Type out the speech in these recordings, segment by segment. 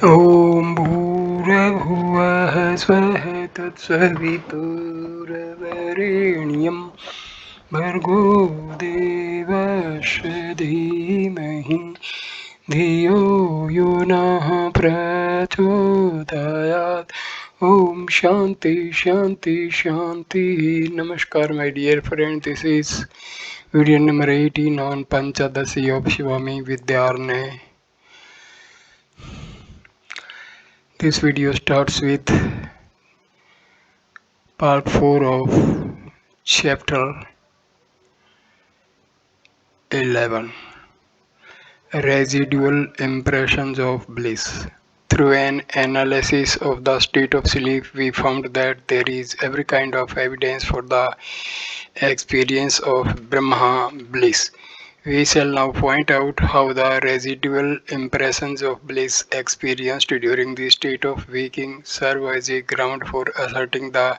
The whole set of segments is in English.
ॐ भूर्भुवः स्वः तत्सवितुर्वरेण्यं भर्गो देवस्य धीमहि धियो यो नः प्रचोदयात्. Om Shanti Shanti Shanti. Namaskar, my dear friend. This is video number 18 on Panchadasi of Swami Vidyarnaya. This video starts with part 4 of chapter 11, Residual Impressions of Bliss. Through an analysis of the state of sleep, we found that there is every kind of evidence for the experience of Brahma bliss. We shall now point out how the residual impressions of bliss experienced during the state of waking serve as a ground for asserting the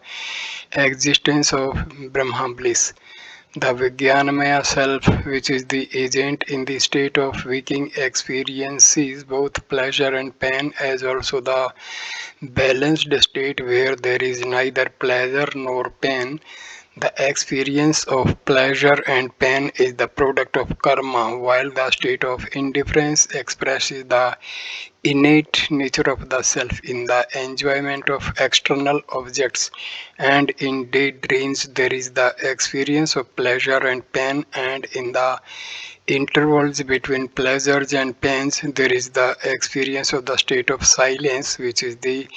existence of Brahma bliss. The Vidyarnaya self, which is the agent in the state of waking, experiences both pleasure and pain, as also the balanced state where there is neither pleasure nor pain. The experience of pleasure and pain is the product of karma, while the state of indifference expresses the innate nature of the self in the enjoyment of external objects. And in daydreams there is the experience of pleasure and pain, and in the intervals between pleasures and pains there is the experience of the state of silence, which is the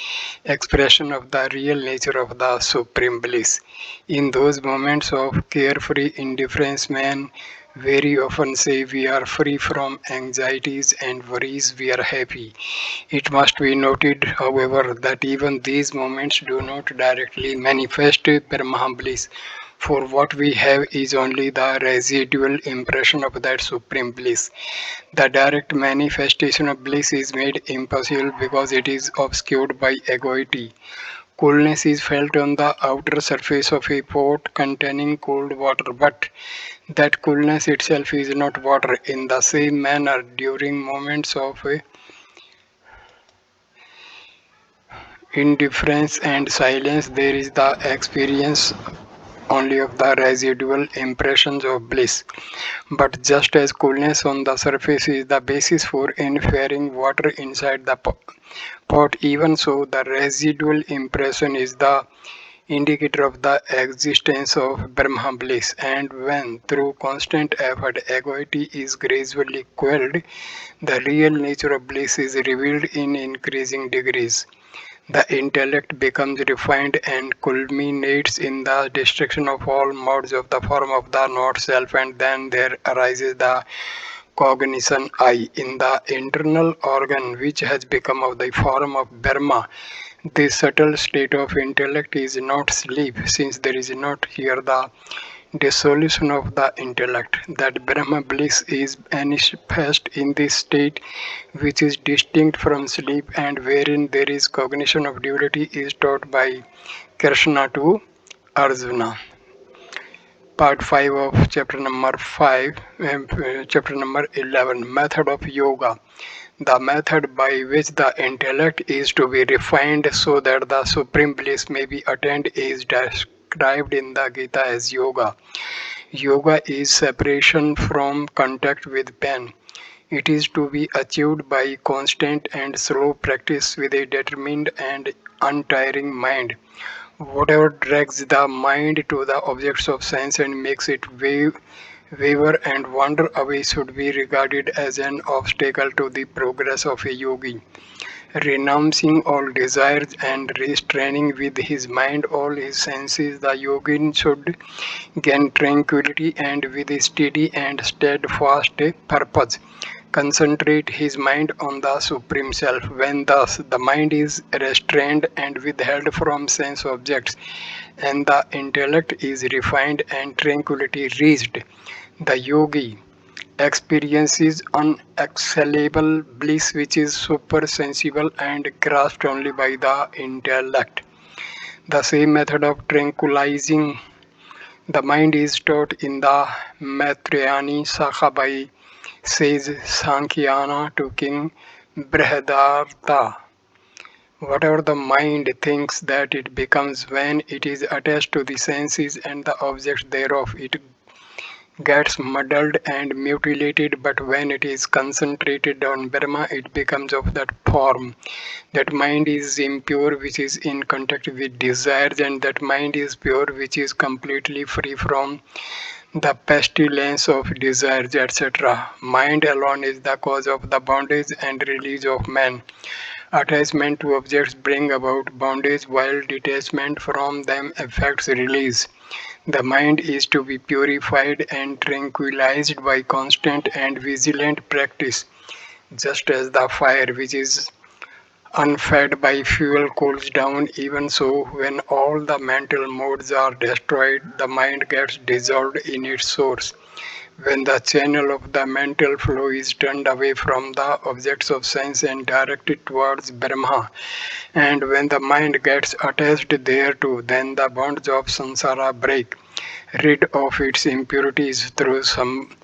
expression of the real nature of the supreme bliss. In those moments of carefree indifference, man very often say we are free from anxieties and worries, we are happy. It must be noted, however, that even these moments do not directly manifest Brahma bliss, for what we have is only the residual impression of that supreme bliss. The direct manifestation of bliss is made impossible because it is obscured by egoity. Coolness is felt on the outer surface of a pot containing cold water, but that coolness itself is not water. In the same manner, during moments of indifference and silence, there is the experience only of the residual impressions of bliss. But just as coolness on the surface is the basis for inferring water inside the pot, even so the residual impression is the indicator of the existence of Brahma bliss. And when through constant effort egoity is gradually quelled, the real nature of bliss is revealed in increasing degrees. The intellect becomes refined and culminates in the destruction of all modes of the form of the not self, and then there arises the cognition I in the internal organ which has become of the form of Brahma. This subtle state of intellect is not sleep, since there is not here the dissolution of the intellect. That Brahma bliss is manifest in this state which is distinct from sleep, and wherein there is cognition of duality, is taught by Krishna to Arjuna. Part 5 of chapter number 11, Method of Yoga. The method by which the intellect is to be refined so that the supreme bliss may be attained is described in the Gita as yoga. Yoga is separation from contact with pain. It is to be achieved by constant and slow practice with a determined and untiring mind. Whatever drags the mind to the objects of sense and makes it waver and wander away should be regarded as an obstacle to the progress of a yogi. Renouncing all desires and restraining with his mind all his senses, the yogin should gain tranquility and with a steady and steadfast purpose concentrate his mind on the Supreme Self. When thus the mind is restrained and withheld from sense objects, and the intellect is refined and tranquility reached, the yogi experiences unexcellable bliss which is supersensible and grasped only by the intellect. The same method of tranquilizing the mind is taught in the Maitrayani Sakha by sage Sankhyanna to King Brihadartha. Whatever the mind thinks that it becomes when it is attached to the senses and the objects thereof, it gets muddled and mutilated, but when it is concentrated on Brahma, it becomes of that form. That mind is impure, which is in contact with desires, and that mind is pure, which is completely free from the pestilence of desires, etc. Mind alone is the cause of the bondage and release of man. Attachment to objects bring about bondage, while detachment from them effects release. The mind is to be purified and tranquilized by constant and vigilant practice, just as the fire which is unfed by fuel cools down. Even so, when all the mental modes are destroyed, the mind gets dissolved in its source. When the channel of the mental flow is turned away from the objects of sense and directed towards Brahma, and when the mind gets attached thereto, then the bonds of samsara break, rid of its impurities through some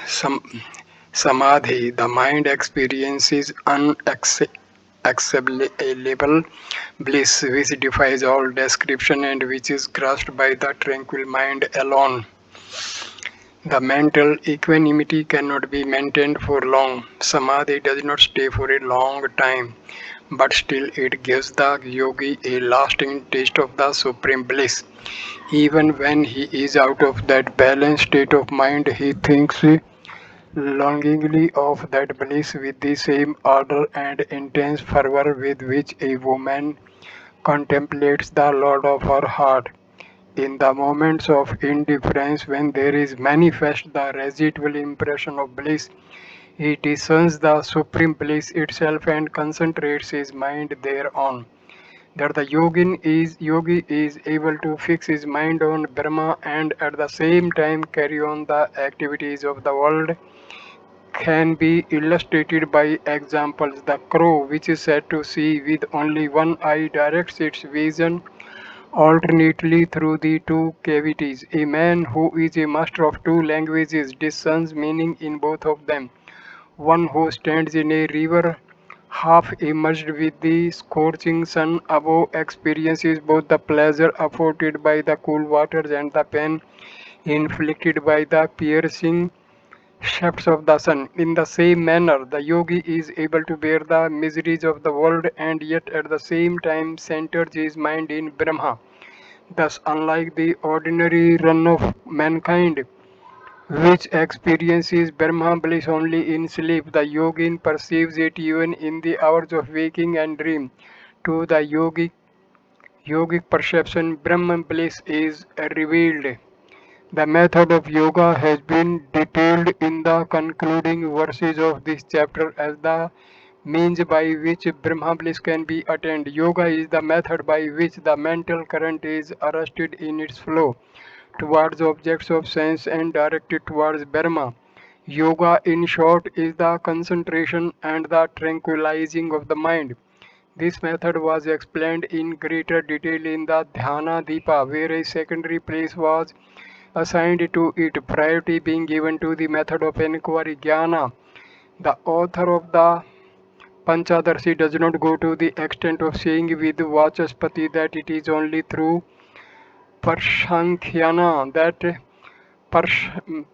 samadhi. The mind experiences unacceptable bliss, which defies all description and which is grasped by the tranquil mind alone. The mental equanimity cannot be maintained for long. Samadhi does not stay for a long time, but still it gives the yogi a lasting taste of the supreme bliss. Even when he is out of that balanced state of mind, he thinks longingly of that bliss with the same ardor and intense fervor with which a woman contemplates the Lord of her heart. In the moments of indifference, when there is manifest the residual impression of bliss, he discerns the supreme bliss itself and concentrates his mind thereon. That the yogi is able to fix his mind on Brahma and at the same time carry on the activities of the world can be illustrated by examples. The crow, which is said to see with only one eye, directs its vision alternately through the two cavities. A man who is a master of two languages discerns meaning in both of them. One who stands in a river half immersed with the scorching sun above experiences both the pleasure afforded by the cool waters and the pain inflicted by the piercing shafts of the sun. In the same manner, the yogi is able to bear the miseries of the world and yet at the same time centers his mind in Brahma. Thus, unlike the ordinary run of mankind, which experiences Brahma bliss only in sleep, the yogin perceives it even in the hours of waking and dream. To the yogic perception, Brahman bliss is revealed. The method of yoga has been detailed in the concluding verses of this chapter as the means by which Brahma bliss can be attained. Yoga is the method by which the mental current is arrested in its flow towards objects of sense and directed towards Brahma. Yoga, in short, is the concentration and the tranquilizing of the mind. This method was explained in greater detail in the Dhyana Deepa, where a secondary place was assigned to it, priority being given to the method of inquiry jnana. The author of the Panchadasi does not go to the extent of saying with Vachaspati that it is only through Parshankyana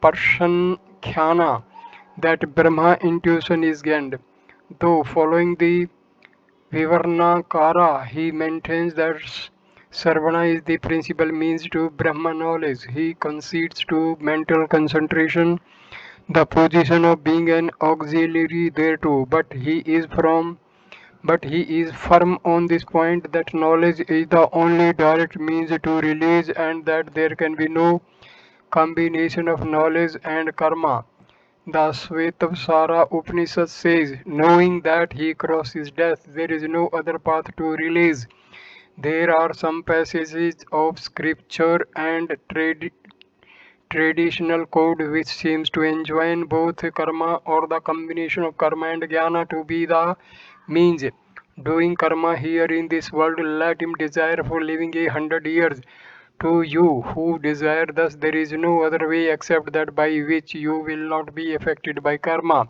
Parshankyana that Brahma intuition is gained. Though following the Vidyarnaya, he maintains that Sarvana is the principal means to Brahma knowledge. He concedes to mental concentration the position of being an auxiliary thereto, but he is firm on this point that knowledge is the only direct means to release and that there can be no combination of knowledge and karma. The Svetasvara Upanishad says, knowing that he crosses death, there is no other path to release. There are some passages of scripture and traditional code which seems to enjoin both karma or the combination of karma and jnana to be the means. Doing karma here in this world, let him desire for living 100 years. To you who desire thus, there is no other way except that by which you will not be affected by karma.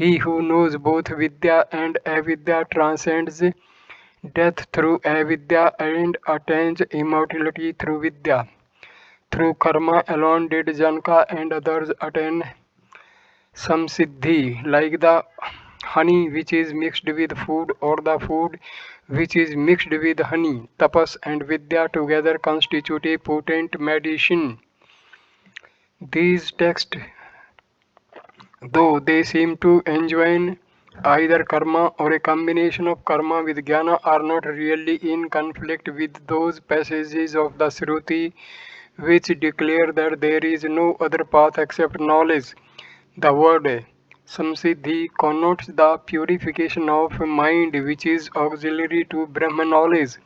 He who knows both Vidya and Avidya transcends death through Avidya and attains immortality through Vidya. Through karma alone did Janaka and others attain samsiddhi, like the honey which is mixed with food or the food which is mixed with honey. Tapas and Vidya together constitute a potent medicine. These texts, though they seem to enjoin either karma or a combination of karma with jnana, are not really in conflict with those passages of the Shruti which declare that there is no other path except knowledge. The word samsiddhi connotes the purification of mind which is auxiliary to Brahma knowledge.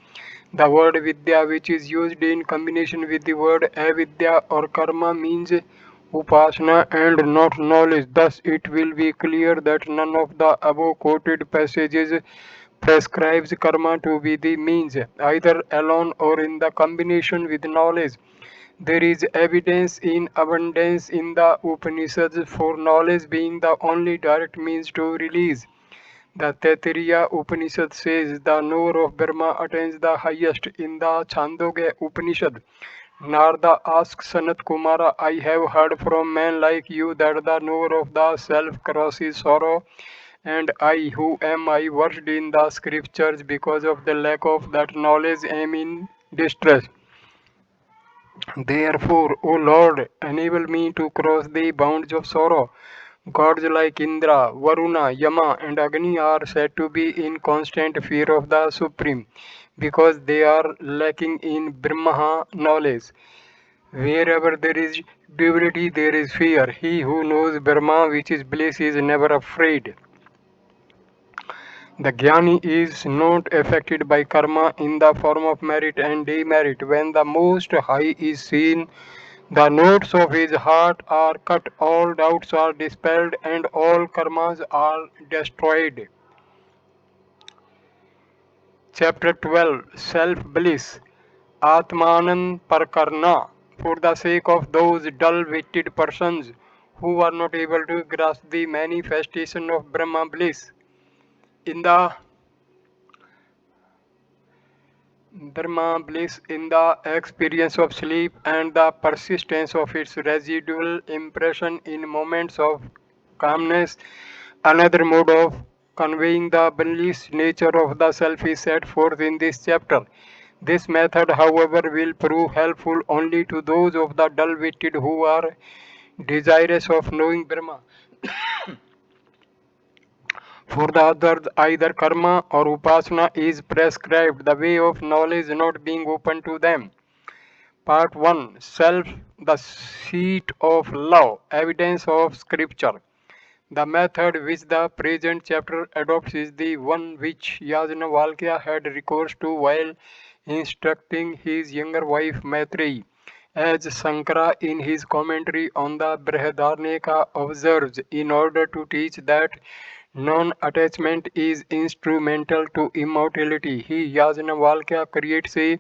The word vidya, which is used in combination with the word avidya or karma, means upasana and not knowledge. Thus, it will be clear that none of the above quoted passages prescribes karma to be the means, either alone or in the combination with knowledge. There is evidence in abundance in the Upanishads for knowledge being the only direct means to release. The Taittiriya Upanishad says the knower of Brahma attains the highest. In the Chandogya Upanishad, Narada asks Sanat Kumara, I have heard from men like you that the knower of the self crosses sorrow, and I, who am I versed in the scriptures because of the lack of that knowledge, am in distress. Therefore, O Lord, enable me to cross the bounds of sorrow. Gods like Indra, Varuna, Yama, and Agni are said to be in constant fear of the Supreme because they are lacking in Brahma knowledge. Wherever there is duality, there is fear. He who knows Brahma, which is bliss, is never afraid. The Jnani is not affected by karma in the form of merit and demerit. When the Most High is seen, the knots of his heart are cut, all doubts are dispelled, and all karmas are destroyed. Chapter 12 Self Bliss Atmanan Parkarna. For the sake of those dull witted persons who are not able to grasp the manifestation of Brahma bliss, in the Brahma bliss in the experience of sleep and the persistence of its residual impression in moments of calmness. Another mode of conveying the bliss nature of the self is set forth in this chapter. This method, however, will prove helpful only to those of the dull-witted who are desirous of knowing Brahma. For the others, either karma or upasana is prescribed, the way of knowledge not being open to them. Part 1 Self, the seat of love, evidence of scripture. The method which the present chapter adopts is the one which Yajnavalkya had recourse to while instructing his younger wife Maitreyi. As Sankara in his commentary on the Brihadaranyaka observes, in order to teach that non-attachment is instrumental to immortality, he Yajnavalkya creates a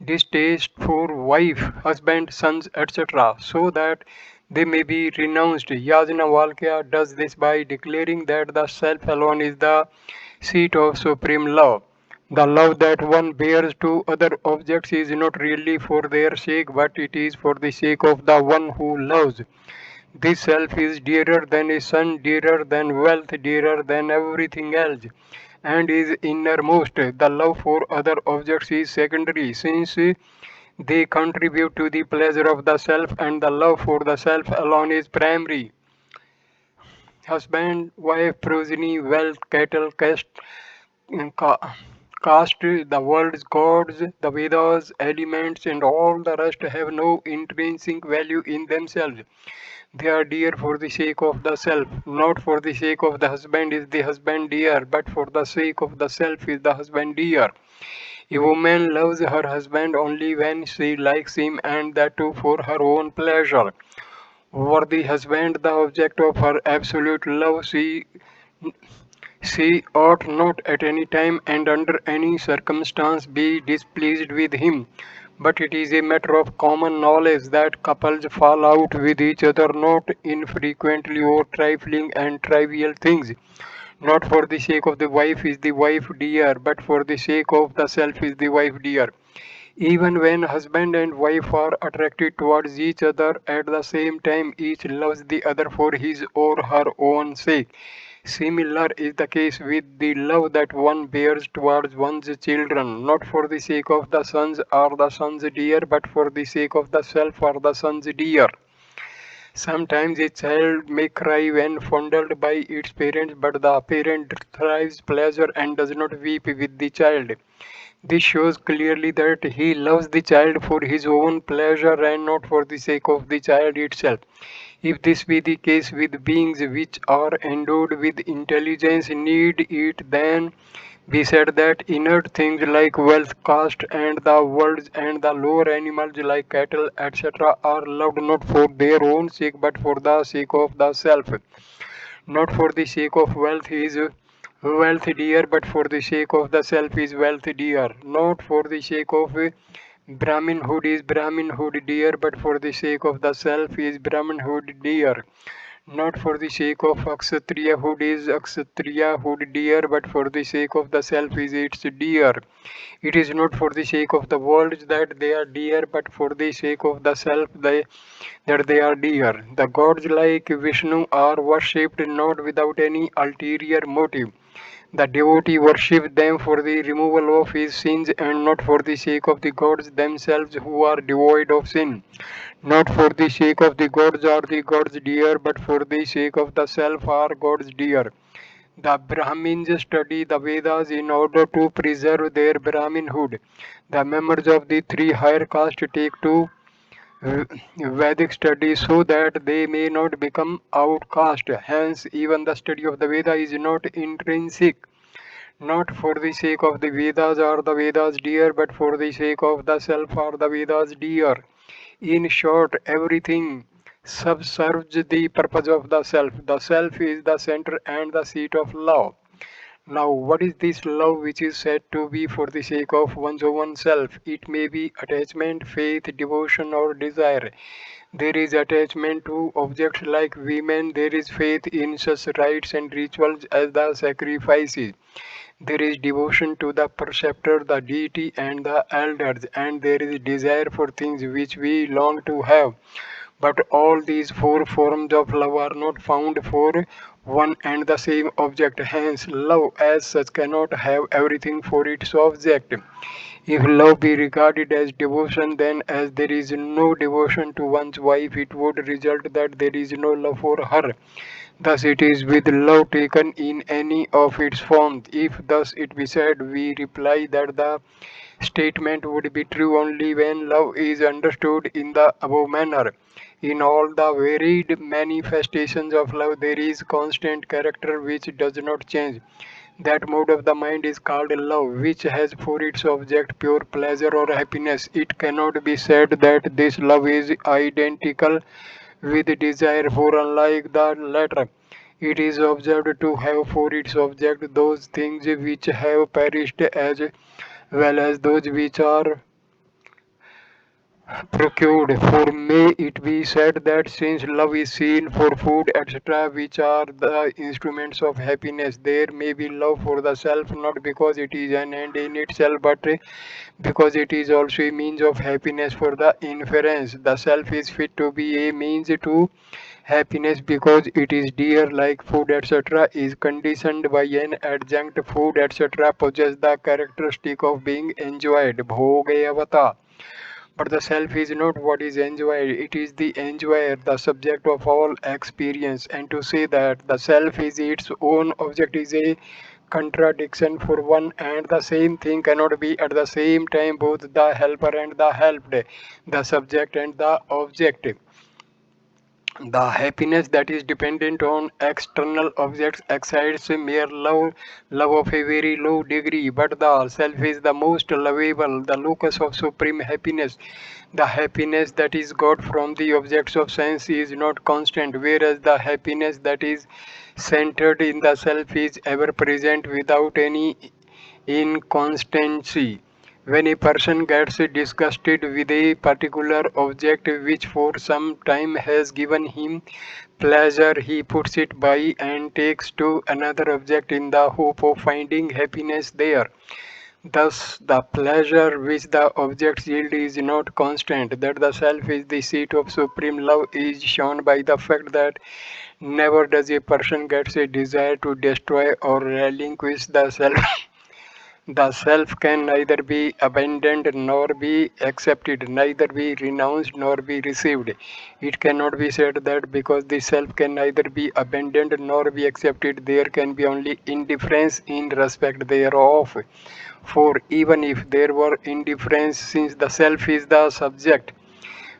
distaste for wife, husband, sons, etc., so that they may be renounced. Yajnavalkya does this by declaring that the self alone is the seat of supreme love. The love that one bears to other objects is not really for their sake, but it is for the sake of the one who loves. This self is dearer than a son, dearer than wealth, dearer than everything else, and is innermost. The love for other objects is secondary, since they contribute to the pleasure of the self, and the love for the self alone is primary. Husband, wife, progeny, wealth, cattle, caste, the world's gods, the Vedas, elements, and all the rest have no intrinsic value in themselves. They are dear for the sake of the self. Not for the sake of the husband is the husband dear, but for the sake of the self is the husband dear. A woman loves her husband only when she likes him, and that too for her own pleasure. For the husband, the object of her absolute love, she ought not at any time and under any circumstance be displeased with him. But it is a matter of common knowledge that couples fall out with each other not infrequently over trifling and trivial things. Not for the sake of the wife is the wife dear, but for the sake of the self is the wife dear. Even when husband and wife are attracted towards each other at the same time, each loves the other for his or her own sake. Similar is the case with the love that one bears towards one's children, not for the sake of the sons or the sons dear, but for the sake of the self or the sons dear. Sometimes a child may cry when fondled by its parents, but the parent thrives pleasure and does not weep with the child. This shows clearly that he loves the child for his own pleasure and not for the sake of the child itself. If this be the case with beings which are endowed with intelligence, need it then be said that inert things like wealth, caste, and the worlds and the lower animals like cattle, etc., are loved not for their own sake but for the sake of the self. Not for the sake of wealth is wealth dear, but for the sake of the self is wealth dear. Not for the sake of Brahminhood is Brahminhood dear, but for the sake of the self is Brahmanhood dear. Not for the sake of Kshatriyahood is Kshatriyahood dear, but for the sake of the self is its dear. It is not for the sake of the world that they are dear, but for the sake of the self that they are dear. The gods like Vishnu are worshipped not without any ulterior motive. The devotee worships them for the removal of his sins and not for the sake of the gods themselves who are devoid of sin. Not for the sake of the gods are the gods dear, but for the sake of the self are gods dear. The Brahmins study the Vedas in order to preserve their Brahminhood. The members of the three higher castes take to Vedic studies so that they may not become outcast. Hence, even the study of the Veda is not intrinsic. Not for the sake of the Vedas are the Vedas dear, but for the sake of the self are the Vedas dear. In short, everything subserves the purpose of the self. The self is the center and the seat of love. Now, what is this love which is said to be for the sake of one's own self? It may be attachment, faith, devotion, or desire. There is attachment to objects like women. There is faith in such rites and rituals as the sacrifices. There is devotion to the preceptor, the deity, and the elders, and there is desire for things which we long to have. But all these four forms of love are not found for one and the same object. Hence, love as such cannot have everything for its object. If love be regarded as devotion, then as there is no devotion to one's wife, it would result that there is no love for her. Thus it is with love taken in any of its forms. If thus it be said, we reply that the statement would be true only when love is understood in the above manner. In all the varied manifestations of love, there is constant character which does not change. That mode of the mind is called love, which has for its object pure pleasure or happiness. It cannot be said that this love is identical with desire, for unlike the latter, it is observed to have for its object those things which have perished as well as those which are procured. For may it be said that since love is seen for food, etc., which are the instruments of happiness, there may be love for the self, not because it is an end in itself, but because it is also a means of happiness for the inference. The self is fit to be a means to happiness because it is dear, like food, etc., is conditioned by an adjunct. Food, etc., possess the characteristic of being enjoyed. Bhogayavata. But the self is not what is enjoyed, it is the enjoyer, the subject of all experience. And to say that the self is its own object is a contradiction, for one and the same thing cannot be at the same time both the helper and the helped, the subject and the object. The happiness that is dependent on external objects excites mere love of a very low degree, but the self is the most lovable, the locus of supreme happiness. The happiness that is got from the objects of sense is not constant, whereas the happiness that is centered in the self is ever present without any inconstancy. When a person gets disgusted with a particular object which for some time has given him pleasure, he puts it by and takes to another object in the hope of finding happiness there. Thus, the pleasure which the objects yield is not constant. That the self is the seat of supreme love is shown by the fact that never does a person get a desire to destroy or relinquish the self. The self can neither be abandoned nor be accepted, neither be renounced nor be received. It cannot be said that because the self can neither be abandoned nor be accepted, there can be only indifference in respect thereof. For even if there were indifference, since the self is the subject,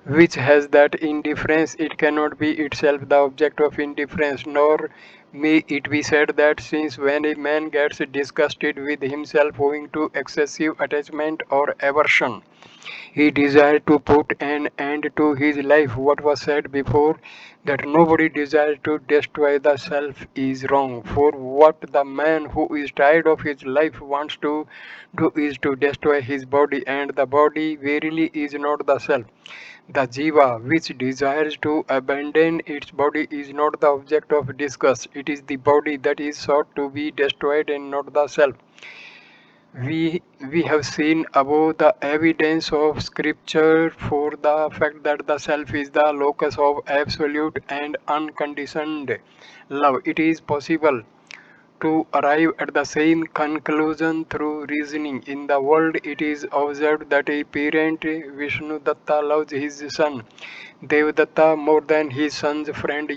which has that indifference, it cannot be itself the object of indifference, nor may it be said that since when a man gets disgusted with himself owing to excessive attachment or aversion, he desires to put an end to his life. What was said before, that nobody desires to destroy the self, is wrong. For what the man who is tired of his life wants to do is to destroy his body, and the body verily is not the self. The jiva, which desires to abandon its body, is not the object of disgust. It is the body that is sought to be destroyed and not the self. We have seen above the evidence of scripture for the fact that the self is the locus of absolute and unconditioned love. It is possible to arrive at the same conclusion through reasoning. In the world, it is observed that a parent, Vishnu Datta, loves his son Devdatta more than his son's friend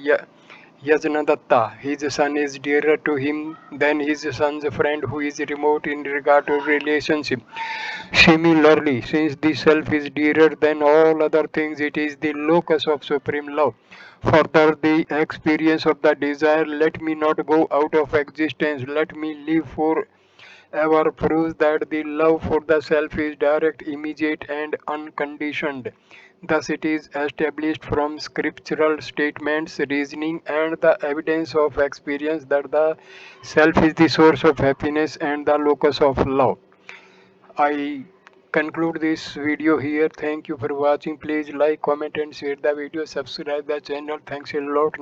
Yajnadatta. His son is dearer to him than his son's friend who is remote in regard to relationship. Similarly, since the self is dearer than all other things, it is the locus of supreme love. Further, the experience of the desire, let me not go out of existence, let me live forever, proves that the love for the self is direct, immediate, and unconditioned. Thus, it is established from scriptural statements, reasoning, and the evidence of experience that the self is the source of happiness and the locus of love. I conclude this video here. Thank you for watching. Please like, comment, and share the video. Subscribe the channel. Thanks a lot.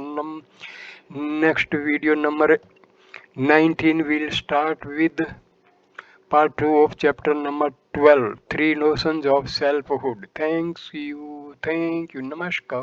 Next video number 19 will start with part 2 of chapter number 12, Three Notions of Selfhood. Thanks you. Thank you. Namaskar.